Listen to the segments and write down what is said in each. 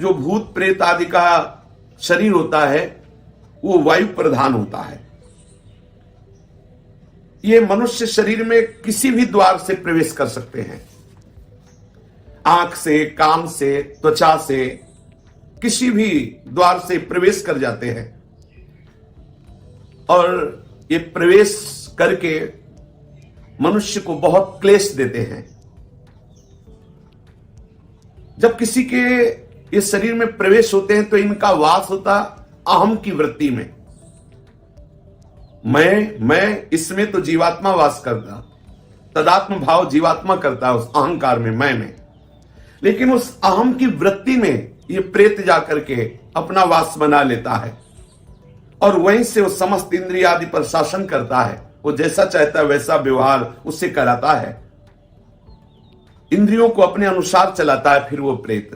जो भूत प्रेत आदि का शरीर होता है वो वायु प्रधान होता है। ये मनुष्य शरीर में किसी भी द्वार से प्रवेश कर सकते हैं, आंख से, कान से, त्वचा से, किसी भी द्वार से प्रवेश कर जाते हैं और ये प्रवेश करके मनुष्य को बहुत क्लेश देते हैं। जब किसी के इस शरीर में प्रवेश होते हैं तो इनका वास होता अहम की वृत्ति में। मैं इसमें तो जीवात्मा वास करता, तदात्म भाव जीवात्मा करता है उस अहंकार में, मैं में। लेकिन उस अहम की वृत्ति में ये प्रेत जाकर के अपना वास बना लेता है और वहीं से वो समस्त इंद्रिय आदि पर शासन करता है। वो जैसा चाहता है वैसा व्यवहार उससे कराता है, इंद्रियों को अपने अनुसार चलाता है। फिर वो प्रेत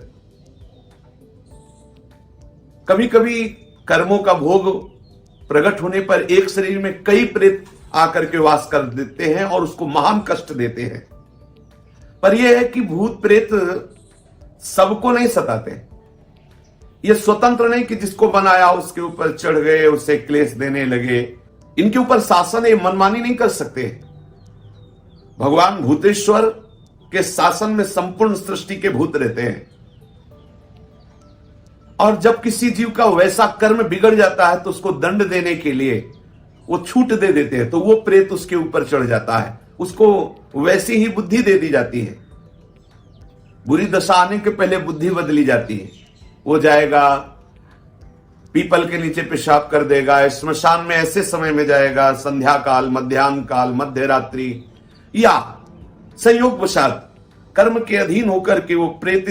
कभी कभी कर्मों का भोग प्रकट होने पर एक शरीर में कई प्रेत आकर के वास कर देते हैं और उसको महान कष्ट देते हैं। पर यह है कि भूत प्रेत सबको नहीं सताते। ये स्वतंत्र नहीं कि जिसको बनाया उसके ऊपर चढ़ गए, उसे क्लेश देने लगे। इनके ऊपर शासन, ये मनमानी नहीं कर सकते। भगवान भूतेश्वर के शासन में संपूर्ण सृष्टि के भूत रहते हैं और जब किसी जीव का वैसा कर्म बिगड़ जाता है तो उसको दंड देने के लिए वो छूट दे देते हैं, तो वो प्रेत उसके ऊपर चढ़ जाता है, उसको वैसी ही बुद्धि दे दी जाती है। बुरी दशा आने के पहले बुद्धि बदली जाती है। वो जाएगा, पीपल के नीचे पेशाब कर देगा, श्मशान में ऐसे समय में जाएगा, संध्या काल, मध्याह्न काल, मध्य रात्रि, या संयोग वशात कर्म के अधीन होकर के वो प्रेत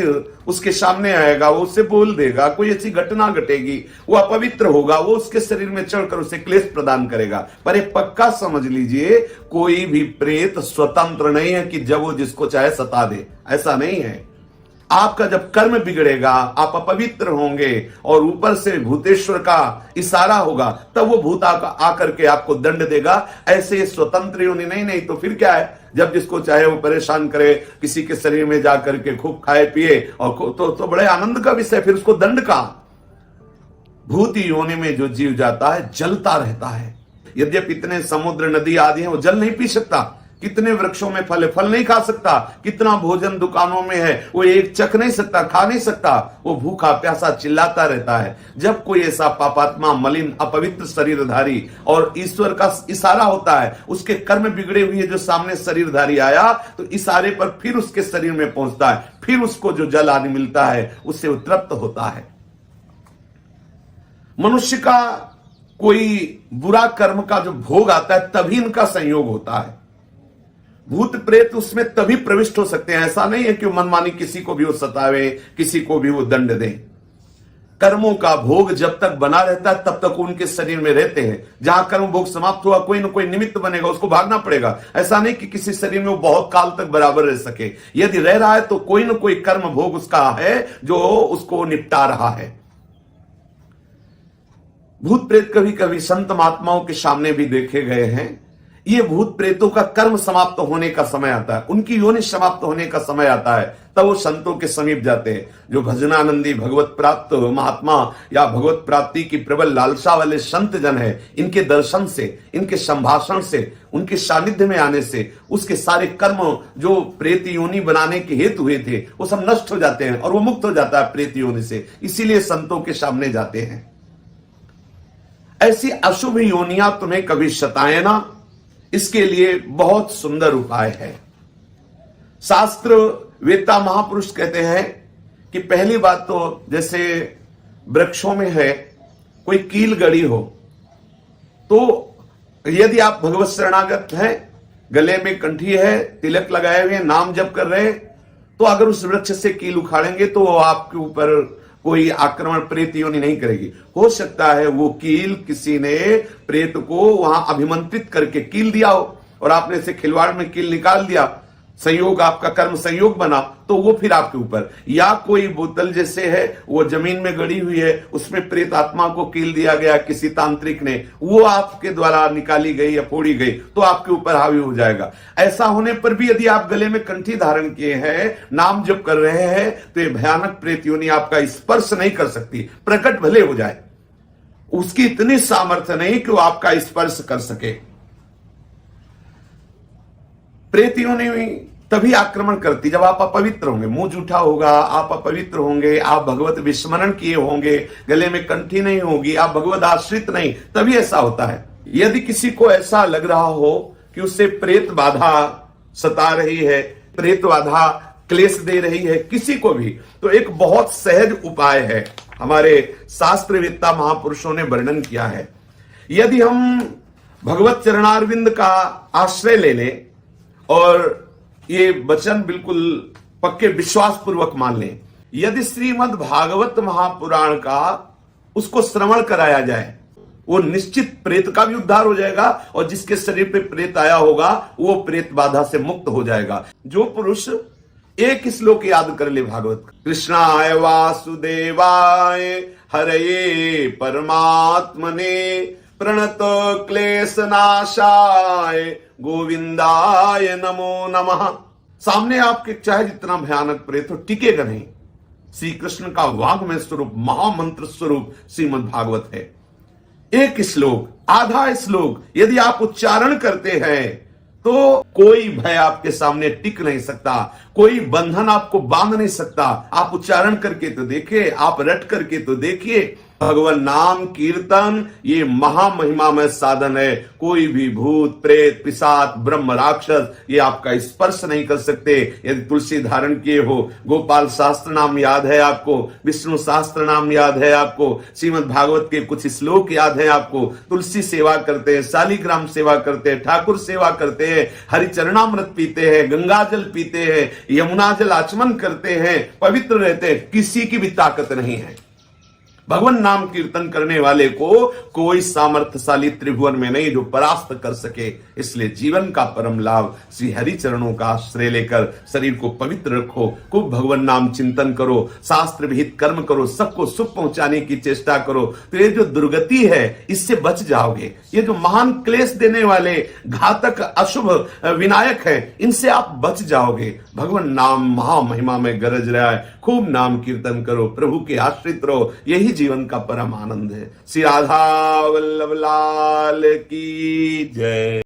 उसके सामने आएगा, वो उससे बोल देगा, कोई ऐसी घटना घटेगी, वो अपवित्र होगा, वो उसके शरीर में चढ़कर उसे क्लेश प्रदान करेगा। पर एक पक्का समझ लीजिए, कोई भी प्रेत स्वतंत्र नहीं है कि जब वो जिसको चाहे सता दे, ऐसा नहीं है। आपका जब कर्म बिगड़ेगा, आप अपवित्र होंगे और ऊपर से भूतेश्वर का इशारा होगा, तब वो भूत आकर के आपको दंड देगा। ऐसे स्वतंत्र योनि नहीं तो फिर क्या है, जब जिसको चाहे वो परेशान करे, किसी के शरीर में जाकर के खूब खाए पिए और तो बड़े आनंद का विषय, फिर उसको दंड का। भूत योनि में जो जीव जाता है जलता रहता है। यद्यपि इतने समुद्र नदी आदि हैं, वो जल नहीं पी सकता, कितने वृक्षों में फल नहीं खा सकता, कितना भोजन दुकानों में है वो एक चख नहीं सकता, खा नहीं सकता, वो भूखा प्यासा चिल्लाता रहता है। जब कोई ऐसा पापात्मा, मलिन, अपवित्र शरीरधारी और ईश्वर का इशारा होता है, उसके कर्म बिगड़े हुए जो सामने शरीरधारी आया, तो इशारे पर फिर उसके शरीर में पहुंचता है, फिर उसको जो जल आदि मिलता है उससे वो तृप्त होता है। मनुष्य का कोई बुरा कर्म का जो भोग आता है तभी इनका संयोग होता है। भूत प्रेत उसमें तभी प्रविष्ट हो सकते हैं। ऐसा नहीं है कि मनमानी किसी को भी वो सतावे, किसी को भी वो दंड दे। कर्मों का भोग जब तक बना रहता है तब तक उनके शरीर में रहते हैं। जहां कर्म भोग समाप्त हुआ, कोई ना कोई निमित्त बनेगा, उसको भागना पड़ेगा। ऐसा नहीं कि किसी शरीर में वो बहुत काल तक बराबर रह सके। यदि रह रहा है तो कोई ना कोई कर्म भोग उसका है जो उसको निपटा रहा है। भूत प्रेत कभी कभी संत महात्माओं के सामने भी देखे गए हैं। ये भूत प्रेतों का कर्म समाप्त होने का समय आता है, उनकी योनि समाप्त होने का समय आता है, तब वो संतों के समीप जाते हैं। जो भजनानंदी, भगवत प्राप्त महात्मा या भगवत प्राप्ति की प्रबल लालसा वाले संत जन है, इनके दर्शन से, इनके संभाषण से, उनके सानिध्य में आने से उसके सारे कर्म जो प्रेत योनि बनाने के हेतु हुए थे वो सब नष्ट हो जाते हैं और वो मुक्त हो जाता है प्रेत योनि से। इसीलिए संतों के सामने जाते हैं। ऐसी अशुभ योनियां तुम्हें कभी सताए ना, इसके लिए बहुत सुंदर उपाय है। शास्त्र वेता महापुरुष कहते हैं कि पहली बात तो जैसे वृक्षों में है कोई कील गड़ी हो, तो यदि आप भगवत शरणागत हैं, गले में कंठी है, तिलक लगाए हुए, नाम जप कर रहे हैं, तो अगर उस वृक्ष से कील उखाड़ेंगे तो आपके ऊपर कोई आक्रमण प्रेत योनि नहीं करेगी। हो सकता है वो कील किसी ने प्रेत को वहां अभिमंत्रित करके कील दिया हो और आपने से खिलवाड़ में कील निकाल दिया, संयोग आपका कर्म संयोग बना तो वो फिर आपके ऊपर, या कोई बोतल जैसे है वो जमीन में गड़ी हुई है, उसमें प्रेत आत्मा को कील दिया गया किसी तांत्रिक ने, वो आपके द्वारा निकाली गई या फोड़ी गई तो आपके ऊपर हावी हो जाएगा। ऐसा होने पर भी यदि आप गले में कंठी धारण किए हैं, नाम जप कर रहे हैं, तो ये भयानक प्रेत योनि आपका स्पर्श नहीं कर सकती, प्रकट भले हो जाए, उसकी इतनी सामर्थ्य नहीं कि वो आपका स्पर्श कर सके। प्रेत योनि तभी आक्रमण करती जब आप अपवित्र होंगे, मुंह जूठा होगा, आप अपवित्र होंगे, आप भगवत विस्मरण किए होंगे, गले में कंठी नहीं होगी, आप भगवत आश्रित नहीं, तभी ऐसा होता है। यदि किसी को ऐसा लग रहा हो कि उसे प्रेत बाधा सता रही है, प्रेत बाधा क्लेश दे रही है किसी को भी, तो एक बहुत सहज उपाय है, हमारे शास्त्रवेत्ता महापुरुषों ने वर्णन किया है। यदि हम भगवत चरणारविंद का आश्रय ले लें और ये वचन बिल्कुल पक्के विश्वास पूर्वक मान लें, यदि भागवत महापुराण का उसको श्रवण कराया जाए, वो निश्चित प्रेत का भी उद्धार हो जाएगा और जिसके शरीर पे प्रेत आया होगा वो प्रेत बाधा से मुक्त हो जाएगा। जो पुरुष एक श्लोक याद कर ले भागवत का, कृष्णाय वासुदेवाय हरये परमात्मने प्रणत क्लेश नाशाय गोविंदाय नमो नमः, सामने आपके चाहे जितना भयानक प्रेत हो टिकेगा नहीं। श्री कृष्ण का वाग्मय स्वरूप, महामंत्र स्वरूप श्रीमद् भागवत है। एक श्लोक, आधा श्लोक यदि आप उच्चारण करते हैं तो कोई भय आपके सामने टिक नहीं सकता, कोई बंधन आपको बांध नहीं सकता। आप उच्चारण करके तो देखिए, आप रट करके तो देखिए। भगवान नाम कीर्तन ये महामहिमामय साधन है। कोई भी भूत प्रेत पिशाच ब्रह्म राक्षस ये आपका स्पर्श नहीं कर सकते। यदि तुलसी धारण किए हो, गोपाल शास्त्र नाम याद है आपको, विष्णु शास्त्र नाम याद है आपको, श्रीमद् भागवत के कुछ श्लोक याद है आपको, तुलसी सेवा करते हैं, शालिग्राम सेवा करते हैं, ठाकुर सेवा करते हैं, हरिचरणामृत पीते हैं, गंगा जल पीते हैं, यमुना जल आचमन करते हैं, पवित्र रहते हैं, किसी की भी ताकत नहीं है। भगवान नाम कीर्तन करने वाले को कोई सामर्थ्यशाली त्रिभुवन में नहीं जो परास्त कर सके। इसलिए जीवन का परम लाभ श्री हरि चरणों का आश्रय लेकर शरीर को पवित्र रखो, खूब भगवान नाम चिंतन करो, शास्त्र विहित कर्म करो, सबको सुख पहुंचाने की चेष्टा करो, तो ये जो दुर्गति है इससे बच जाओगे। ये जो महान क्लेश देने वाले घातक अशुभ विनायक है इनसे आप बच जाओगे। भगवान नाम महामहिमा में गरज रहा है, खूब नाम कीर्तन करो, प्रभु के आश्रित रहो, यही जीवन का परम आनंद है। श्री राधा वल्लभ लाल की जय।